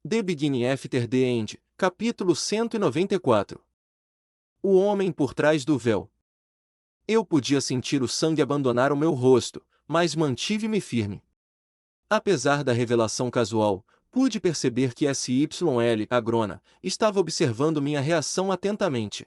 The Beginning After the End, capítulo 194. O homem por trás do véu. Eu podia sentir o sangue abandonar o meu rosto, mas mantive-me firme. Apesar da revelação casual, pude perceber que SYL, a Grona, estava observando minha reação atentamente.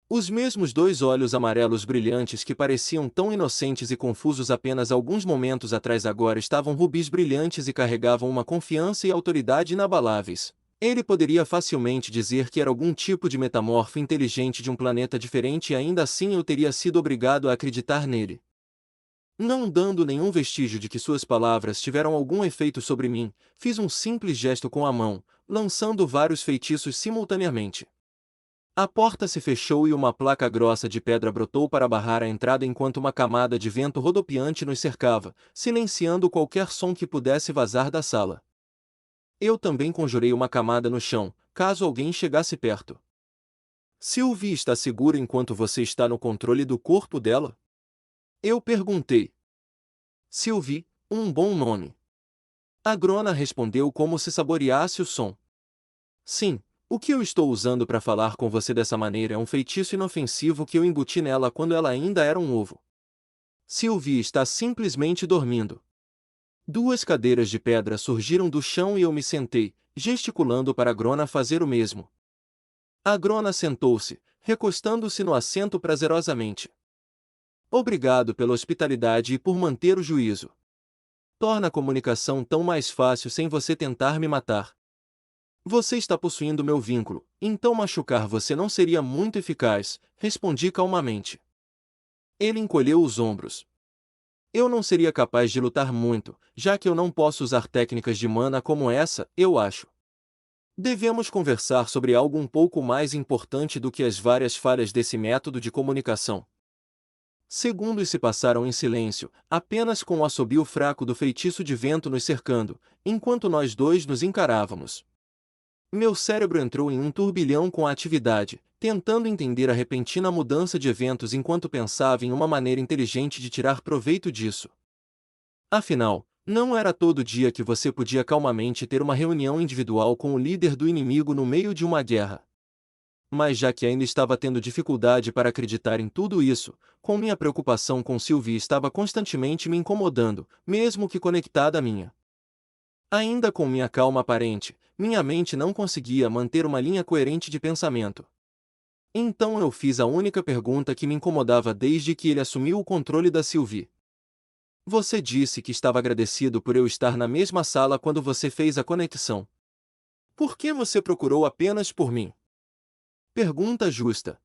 Os mesmos dois olhos amarelos brilhantes que pareciam tão inocentes e confusos apenas alguns momentos atrás agora estavam rubis brilhantes e carregavam uma confiança e autoridade inabaláveis. Ele poderia facilmente dizer que era algum tipo de metamorfo inteligente de um planeta diferente e ainda assim eu teria sido obrigado a acreditar nele. Não dando nenhum vestígio de que suas palavras tiveram algum efeito sobre mim, fiz um simples gesto com a mão, lançando vários feitiços simultaneamente. A porta se fechou e uma placa grossa de pedra brotou para barrar a entrada enquanto uma camada de vento rodopiante nos cercava, silenciando qualquer som que pudesse vazar da sala. Eu também conjurei uma camada no chão, caso alguém chegasse perto. Sylvie está segura enquanto você está no controle do corpo dela? Eu perguntei. Sylvie, um bom nome. A Grona respondeu como se saboreasse o som. Sim. O que eu estou usando para falar com você dessa maneira é um feitiço inofensivo que eu embuti nela quando ela ainda era um ovo. Sylvie está simplesmente dormindo. Duas cadeiras de pedra surgiram do chão e eu me sentei, gesticulando para a Grona fazer o mesmo. A Grona sentou-se, recostando-se no assento prazerosamente. Obrigado pela hospitalidade e por manter o juízo. Torna a comunicação tão mais fácil sem você tentar me matar. Você está possuindo meu vínculo, então machucar você não seria muito eficaz, respondi calmamente. Ele encolheu os ombros. Eu não seria capaz de lutar muito, já que eu não posso usar técnicas de mana como essa, eu acho. Devemos conversar sobre algo um pouco mais importante do que as várias falhas desse método de comunicação. Segundos se passaram em silêncio, apenas com o assobio fraco do feitiço de vento nos cercando, enquanto nós dois nos encarávamos. Meu cérebro entrou em um turbilhão com a atividade, tentando entender a repentina mudança de eventos enquanto pensava em uma maneira inteligente de tirar proveito disso. Afinal, não era todo dia que você podia calmamente ter uma reunião individual com o líder do inimigo no meio de uma guerra. Mas já que ainda estava tendo dificuldade para acreditar em tudo isso, com minha preocupação com Sylvie estava constantemente me incomodando, mesmo que conectada à minha. Ainda com minha calma aparente, minha mente não conseguia manter uma linha coerente de pensamento. Então eu fiz a única pergunta que me incomodava desde que ele assumiu o controle da Sylvie. Você disse que estava agradecido por eu estar na mesma sala quando você fez a conexão. Por que você procurou apenas por mim? Pergunta justa.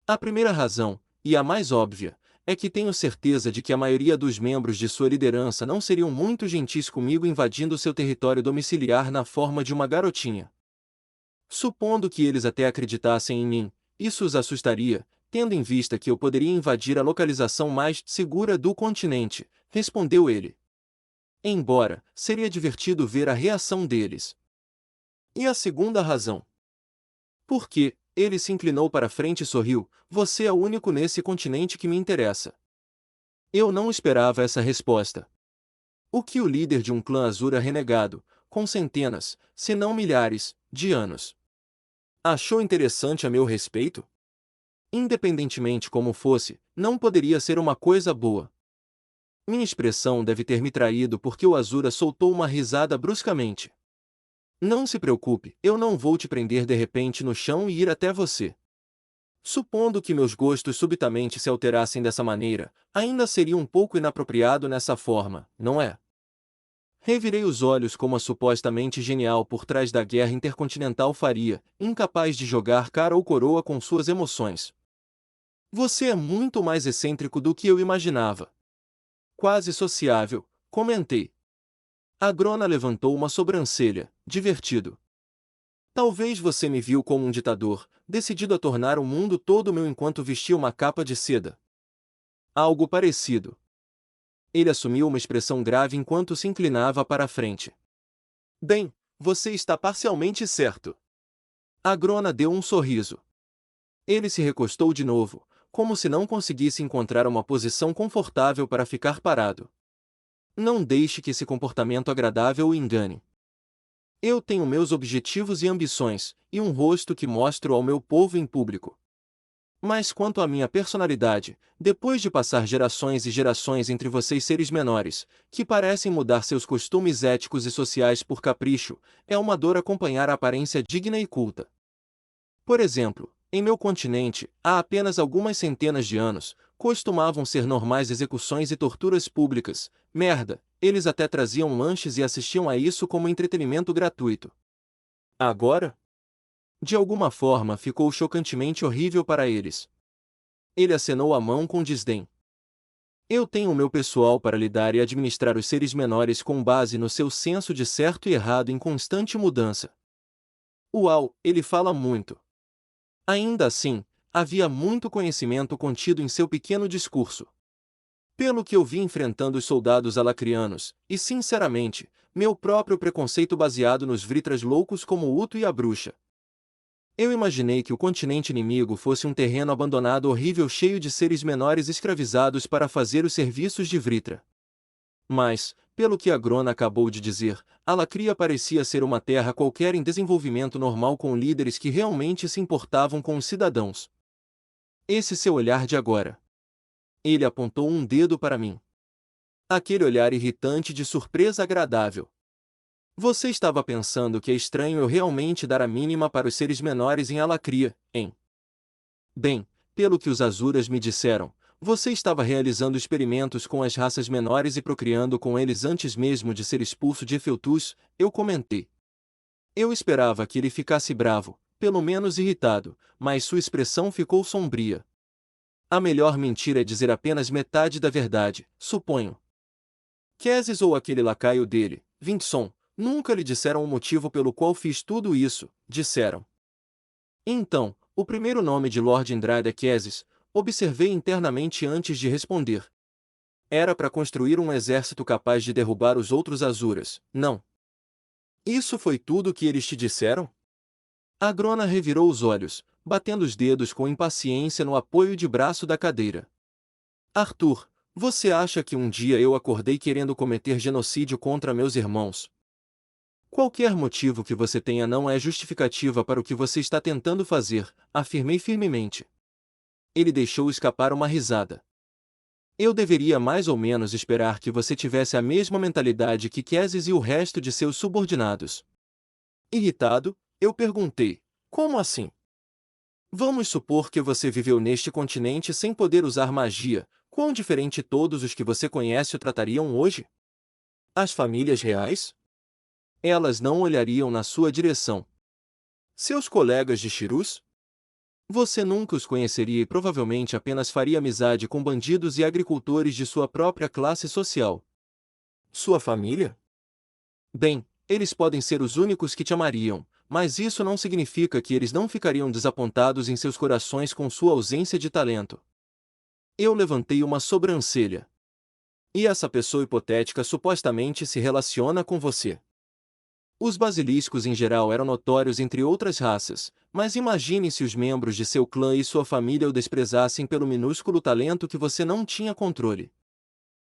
A primeira razão, e a mais óbvia, é que tenho certeza de que a maioria dos membros de sua liderança não seriam muito gentis comigo invadindo seu território domiciliar na forma de uma garotinha. Supondo que eles até acreditassem em mim, isso os assustaria, tendo em vista que eu poderia invadir a localização mais segura do continente, respondeu ele. Embora, seria divertido ver a reação deles. E a segunda razão? Porque, ele se inclinou para frente e sorriu, você é o único nesse continente que me interessa. Eu não esperava essa resposta. O que o líder de um clã Azura renegado, com centenas, se não milhares, de anos, achou interessante a meu respeito? Independentemente como fosse, não poderia ser uma coisa boa. Minha expressão deve ter me traído porque o Azura soltou uma risada bruscamente. Não se preocupe, eu não vou te prender de repente no chão e ir até você. Supondo que meus gostos subitamente se alterassem dessa maneira, ainda seria um pouco inapropriado nessa forma, não é? Revirei os olhos como a supostamente genial por trás da guerra intercontinental faria, incapaz de jogar cara ou coroa com suas emoções. Você é muito mais excêntrico do que eu imaginava. Quase sociável, comentei. A Grona levantou uma sobrancelha, divertido. Talvez você me viu como um ditador, decidido a tornar o mundo todo meu enquanto vestia uma capa de seda. Algo parecido. Ele assumiu uma expressão grave enquanto se inclinava para a frente. Bem, você está parcialmente certo. A Grona deu um sorriso. Ele se recostou de novo, como se não conseguisse encontrar uma posição confortável para ficar parado. Não deixe que esse comportamento agradável o engane. Eu tenho meus objetivos e ambições, e um rosto que mostro ao meu povo em público. Mas quanto à minha personalidade, depois de passar gerações e gerações entre vocês seres menores, que parecem mudar seus costumes éticos e sociais por capricho, é uma dor acompanhar a aparência digna e culta. Por exemplo, em meu continente, há apenas algumas centenas de anos, costumavam ser normais execuções e torturas públicas. Merda, eles até traziam lanches e assistiam a isso como entretenimento gratuito. Agora, de alguma forma ficou chocantemente horrível para eles. Ele acenou a mão com desdém. Eu tenho o meu pessoal para lidar e administrar os seres menores com base no seu senso de certo e errado em constante mudança. Uau, ele fala muito. Ainda assim, havia muito conhecimento contido em seu pequeno discurso. Pelo que eu vi enfrentando os soldados alacrianos, e sinceramente, meu próprio preconceito baseado nos Vritras loucos como o Uto e a bruxa. Eu imaginei que o continente inimigo fosse um terreno abandonado horrível cheio de seres menores escravizados para fazer os serviços de Vritra. Mas, pelo que a Grona acabou de dizer, Alacria parecia ser uma terra qualquer em desenvolvimento normal com líderes que realmente se importavam com os cidadãos. Esse seu olhar de agora. Ele apontou um dedo para mim. Aquele olhar irritante de surpresa agradável. Você estava pensando que é estranho eu realmente dar a mínima para os seres menores em Alacria, hein? Bem, pelo que os Azuras me disseram, você estava realizando experimentos com as raças menores e procriando com eles antes mesmo de ser expulso de Efeltus, eu comentei. Eu esperava que ele ficasse bravo, pelo menos irritado, mas sua expressão ficou sombria. A melhor mentira é dizer apenas metade da verdade, suponho. Kesis ou aquele lacaio dele, Vintson, nunca lhe disseram o motivo pelo qual fiz tudo isso, disseram. Então, o primeiro nome de Lord Indrad é Kesis, observei internamente antes de responder. Era para construir um exército capaz de derrubar os outros Azuras, não? Isso foi tudo o que eles te disseram? A Grona revirou os olhos, batendo os dedos com impaciência no apoio de braço da cadeira. Arthur, você acha que um dia eu acordei querendo cometer genocídio contra meus irmãos? Qualquer motivo que você tenha não é justificativa para o que você está tentando fazer, afirmei firmemente. Ele deixou escapar uma risada. Eu deveria mais ou menos esperar que você tivesse a mesma mentalidade que Kesis e o resto de seus subordinados. Irritado, eu perguntei, como assim? Vamos supor que você viveu neste continente sem poder usar magia, quão diferente todos os que você conhece o tratariam hoje? As famílias reais? Elas não olhariam na sua direção. Seus colegas de Shirus? Você nunca os conheceria e provavelmente apenas faria amizade com bandidos e agricultores de sua própria classe social. Sua família? Bem, eles podem ser os únicos que te amariam, mas isso não significa que eles não ficariam desapontados em seus corações com sua ausência de talento. Eu levantei uma sobrancelha. E essa pessoa hipotética supostamente se relaciona com você. Os basiliscos em geral eram notórios entre outras raças, mas imagine se os membros de seu clã e sua família o desprezassem pelo minúsculo talento que você não tinha controle.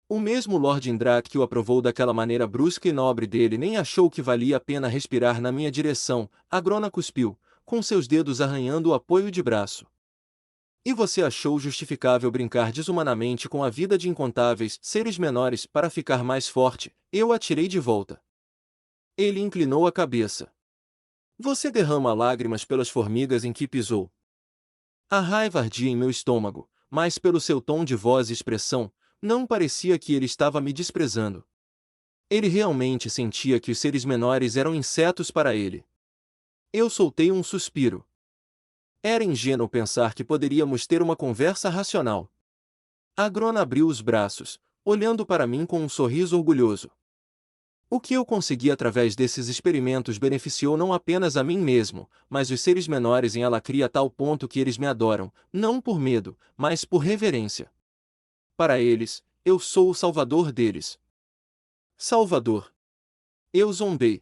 O mesmo Lord Indrak que o aprovou daquela maneira brusca e nobre dele nem achou que valia a pena respirar na minha direção, a Grona cuspiu, com seus dedos arranhando o apoio de braço. E você achou justificável brincar desumanamente com a vida de incontáveis seres menores para ficar mais forte? Eu atirei de volta. Ele inclinou a cabeça. Você derrama lágrimas pelas formigas em que pisou. A raiva ardia em meu estômago, mas pelo seu tom de voz e expressão, não parecia que ele estava me desprezando. Ele realmente sentia que os seres menores eram insetos para ele. Eu soltei um suspiro. Era ingênuo pensar que poderíamos ter uma conversa racional. A Grona abriu os braços, olhando para mim com um sorriso orgulhoso. O que eu consegui através desses experimentos beneficiou não apenas a mim mesmo, mas os seres menores em Alacria a tal ponto que eles me adoram, não por medo, mas por reverência. Para eles, eu sou o salvador deles. Salvador. Eu zombei.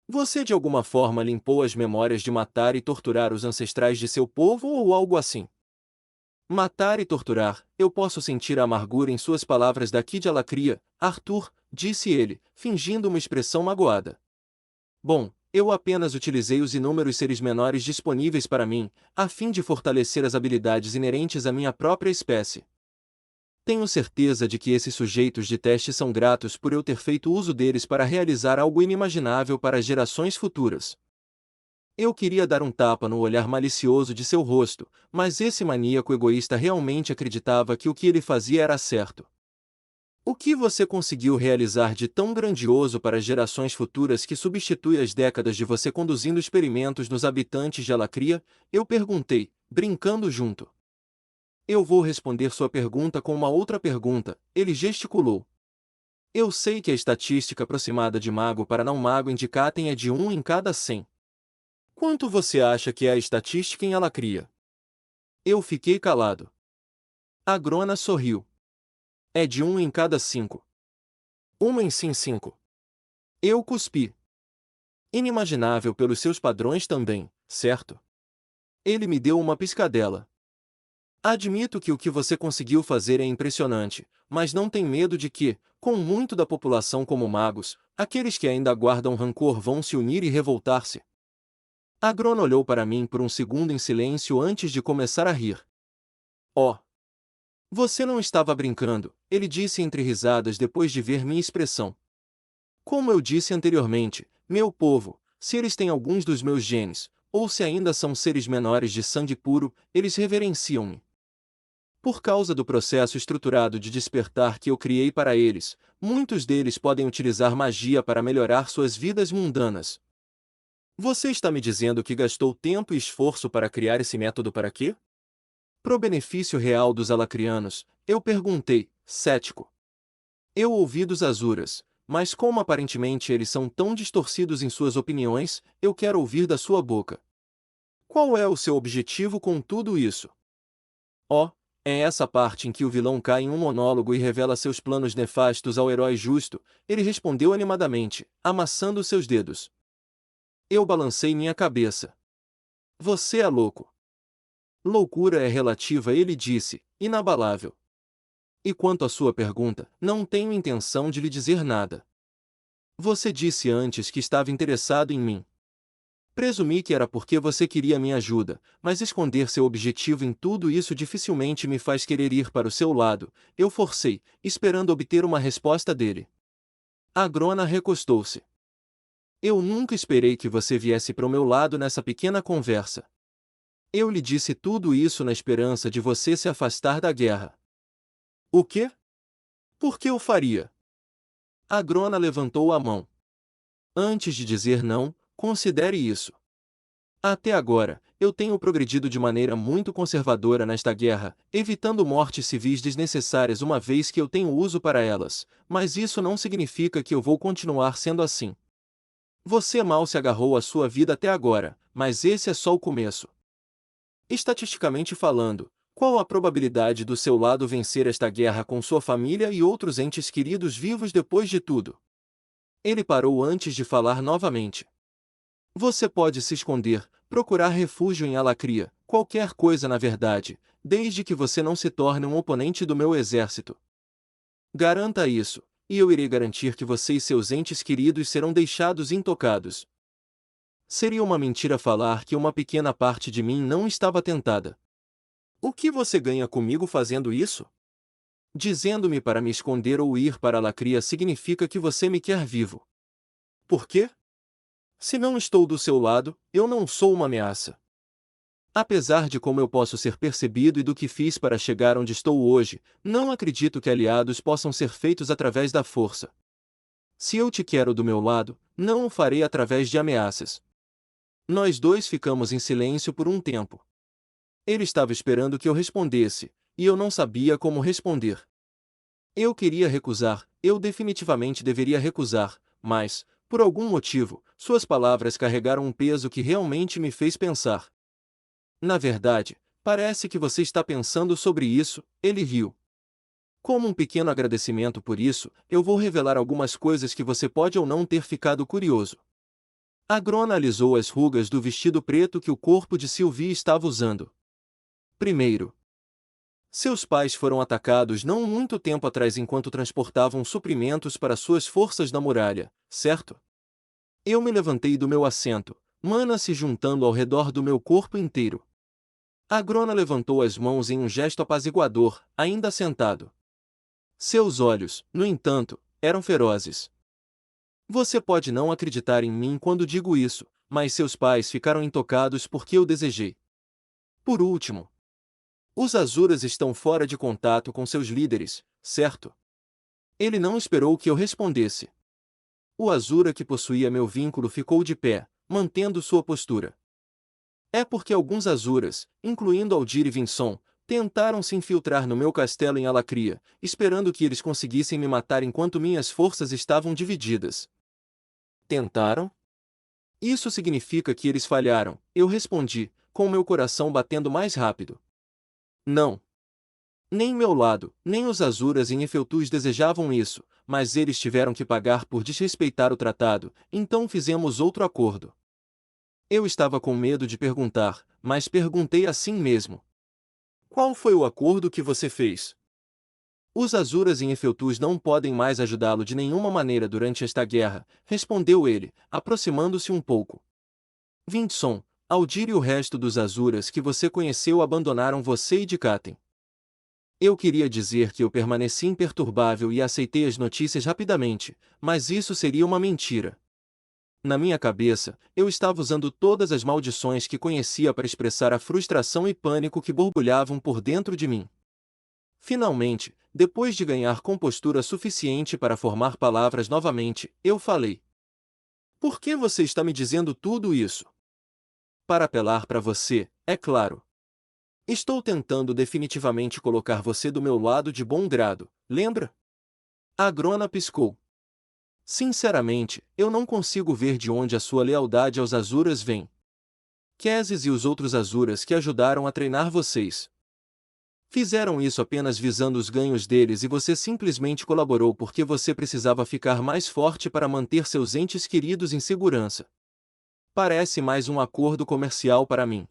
Você de alguma forma limpou as memórias de matar e torturar os ancestrais de seu povo ou algo assim? Matar e torturar, eu posso sentir a amargura em suas palavras daqui de Alacria, Arthur, disse ele, fingindo uma expressão magoada. Bom, eu apenas utilizei os inúmeros seres menores disponíveis para mim, a fim de fortalecer as habilidades inerentes à minha própria espécie. Tenho certeza de que esses sujeitos de teste são gratos por eu ter feito uso deles para realizar algo inimaginável para as gerações futuras. Eu queria dar um tapa no olhar malicioso de seu rosto, mas esse maníaco egoísta realmente acreditava que o que ele fazia era certo. O que você conseguiu realizar de tão grandioso para as gerações futuras que substitui as décadas de você conduzindo experimentos nos habitantes de Alacria? Eu perguntei, brincando junto. Eu vou responder sua pergunta com uma outra pergunta, ele gesticulou. Eu sei que a estatística aproximada de mago para não mago indicatem é de 1 em cada 100. Quanto você acha que é a estatística em Alacria? Eu fiquei calado. A Grona sorriu. É de 1 em cada 5. 1 em sim 5. Eu cuspi. Inimaginável pelos seus padrões também, certo? Ele me deu uma piscadela. Admito que o que você conseguiu fazer é impressionante, mas não tem medo de que, com muito da população como magos, aqueles que ainda guardam rancor vão se unir e revoltar-se? A Grona olhou para mim por um segundo em silêncio antes de começar a rir. Oh! Você não estava brincando, ele disse entre risadas depois de ver minha expressão. Como eu disse anteriormente, meu povo, se eles têm alguns dos meus genes, ou se ainda são seres menores de sangue puro, eles reverenciam-me. Por causa do processo estruturado de despertar que eu criei para eles, muitos deles podem utilizar magia para melhorar suas vidas mundanas. Você está me dizendo que gastou tempo e esforço para criar esse método para quê? Pro benefício real dos alacrianos, eu perguntei, cético. Eu ouvi dos Azuras, mas como aparentemente eles são tão distorcidos em suas opiniões, eu quero ouvir da sua boca. Qual é o seu objetivo com tudo isso? Oh, é essa parte em que o vilão cai em um monólogo e revela seus planos nefastos ao herói justo, ele respondeu animadamente, amassando seus dedos. Eu balancei minha cabeça. Você é louco. Loucura é relativa, ele disse, inabalável. E quanto à sua pergunta, não tenho intenção de lhe dizer nada. Você disse antes que estava interessado em mim. Presumi que era porque você queria minha ajuda, mas esconder seu objetivo em tudo isso dificilmente me faz querer ir para o seu lado. Eu forcei, esperando obter uma resposta dele. A Grona recostou-se. Eu nunca esperei que você viesse para o meu lado nessa pequena conversa. Eu lhe disse tudo isso na esperança de você se afastar da guerra. O quê? Por que eu faria? A Grona levantou a mão. Antes de dizer não, considere isso. Até agora, eu tenho progredido de maneira muito conservadora nesta guerra, evitando mortes civis desnecessárias uma vez que eu tenho uso para elas, mas isso não significa que eu vou continuar sendo assim. Você mal se agarrou à sua vida até agora, mas esse é só o começo. Estatisticamente falando, qual a probabilidade do seu lado vencer esta guerra com sua família e outros entes queridos vivos depois de tudo? Ele parou antes de falar novamente. Você pode se esconder, procurar refúgio em Alacria, qualquer coisa na verdade, desde que você não se torne um oponente do meu exército. Garanta isso, e eu irei garantir que você e seus entes queridos serão deixados intocados. Seria uma mentira falar que uma pequena parte de mim não estava tentada. O que você ganha comigo fazendo isso? Dizendo-me para me esconder ou ir para Alacria significa que você me quer vivo. Por quê? Se não estou do seu lado, eu não sou uma ameaça. Apesar de como eu posso ser percebido e do que fiz para chegar onde estou hoje, não acredito que aliados possam ser feitos através da força. Se eu te quero do meu lado, não o farei através de ameaças. Nós dois ficamos em silêncio por um tempo. Ele estava esperando que eu respondesse, e eu não sabia como responder. Eu queria recusar, eu definitivamente deveria recusar, mas, por algum motivo, suas palavras carregaram um peso que realmente me fez pensar. Na verdade, parece que você está pensando sobre isso, ele riu. Como um pequeno agradecimento por isso, eu vou revelar algumas coisas que você pode ou não ter ficado curioso. A Grona alisou as rugas do vestido preto que o corpo de Sylvie estava usando. Primeiro, seus pais foram atacados não muito tempo atrás enquanto transportavam suprimentos para suas forças na muralha, certo? Eu me levantei do meu assento, Mana se juntando ao redor do meu corpo inteiro. Agrona levantou as mãos em um gesto apaziguador, ainda sentado. Seus olhos, no entanto, eram ferozes. Você pode não acreditar em mim quando digo isso, mas seus pais ficaram intocados porque eu desejei. Por último, os Azuras estão fora de contato com seus líderes, certo? Ele não esperou que eu respondesse. O Azura que possuía meu vínculo ficou de pé, mantendo sua postura. É porque alguns Azuras, incluindo Aldir e Vinson, tentaram se infiltrar no meu castelo em Alacria, esperando que eles conseguissem me matar enquanto minhas forças estavam divididas. Tentaram? Isso significa que eles falharam, eu respondi, com meu coração batendo mais rápido. Não. Nem meu lado, nem os Azuras em Efeltus desejavam isso, mas eles tiveram que pagar por desrespeitar o tratado, então fizemos outro acordo. Eu estava com medo de perguntar, mas perguntei assim mesmo. Qual foi o acordo que você fez? Os Azuras em Efeltus não podem mais ajudá-lo de nenhuma maneira durante esta guerra, respondeu ele, aproximando-se um pouco. Vinson, Aldir e o resto dos Azuras que você conheceu abandonaram você e Dikaten. Eu queria dizer que eu permaneci imperturbável e aceitei as notícias rapidamente, mas isso seria uma mentira. Na minha cabeça, eu estava usando todas as maldições que conhecia para expressar a frustração e pânico que borbulhavam por dentro de mim. Finalmente, depois de ganhar compostura suficiente para formar palavras novamente, eu falei. Por que você está me dizendo tudo isso? Para apelar para você, é claro. Estou tentando definitivamente colocar você do meu lado de bom grado, lembra? A Grona piscou. Sinceramente, eu não consigo ver de onde a sua lealdade aos Azuras vem. Kézis e os outros Azuras que ajudaram a treinar vocês. Fizeram isso apenas visando os ganhos deles e você simplesmente colaborou porque você precisava ficar mais forte para manter seus entes queridos em segurança. Parece mais um acordo comercial para mim.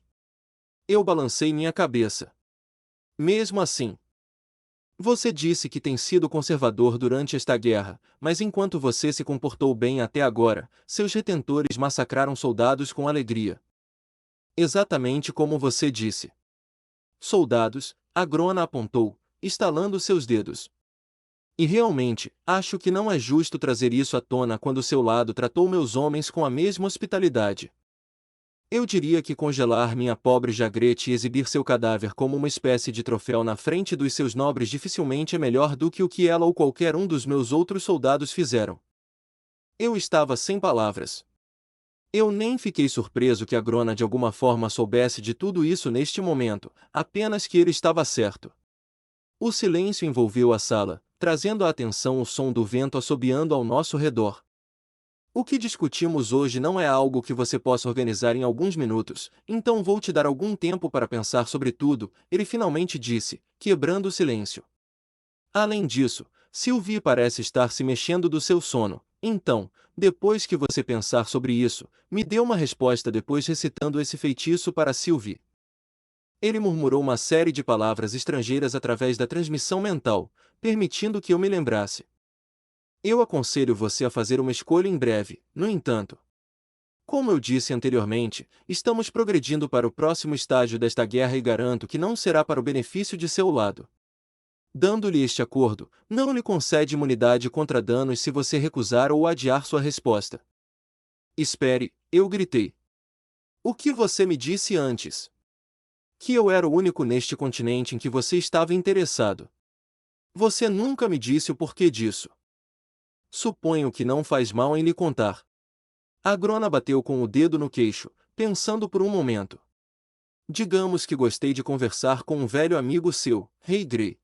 Eu balancei minha cabeça. Mesmo assim, você disse que tem sido conservador durante esta guerra, mas enquanto você se comportou bem até agora, seus retentores massacraram soldados com alegria. Exatamente como você disse. Soldados, a Grona apontou, estalando seus dedos. E realmente, acho que não é justo trazer isso à tona quando seu lado tratou meus homens com a mesma hospitalidade. Eu diria que congelar minha pobre Jagrete e exibir seu cadáver como uma espécie de troféu na frente dos seus nobres dificilmente é melhor do que o que ela ou qualquer um dos meus outros soldados fizeram. Eu estava sem palavras. Eu nem fiquei surpreso que a Grona de alguma forma soubesse de tudo isso neste momento, apenas que ele estava certo. O silêncio envolveu a sala, trazendo à atenção o som do vento assobiando ao nosso redor. O que discutimos hoje não é algo que você possa organizar em alguns minutos, então vou te dar algum tempo para pensar sobre tudo, ele finalmente disse, quebrando o silêncio. Além disso, Sylvie parece estar se mexendo do seu sono, então, depois que você pensar sobre isso, me dê uma resposta depois recitando esse feitiço para Sylvie. Ele murmurou uma série de palavras estrangeiras através da transmissão mental, permitindo que eu me lembrasse. Eu aconselho você a fazer uma escolha em breve, no entanto. Como eu disse anteriormente, estamos progredindo para o próximo estágio desta guerra e garanto que não será para o benefício de seu lado. Dando-lhe este acordo, não lhe concede imunidade contra danos se você recusar ou adiar sua resposta. Espere, eu gritei. O que você me disse antes? Que eu era o único neste continente em que você estava interessado. Você nunca me disse o porquê disso. Suponho que não faz mal em lhe contar. A Grona bateu com o dedo no queixo, pensando por um momento. Digamos que gostei de conversar com um velho amigo seu, Rei Grey.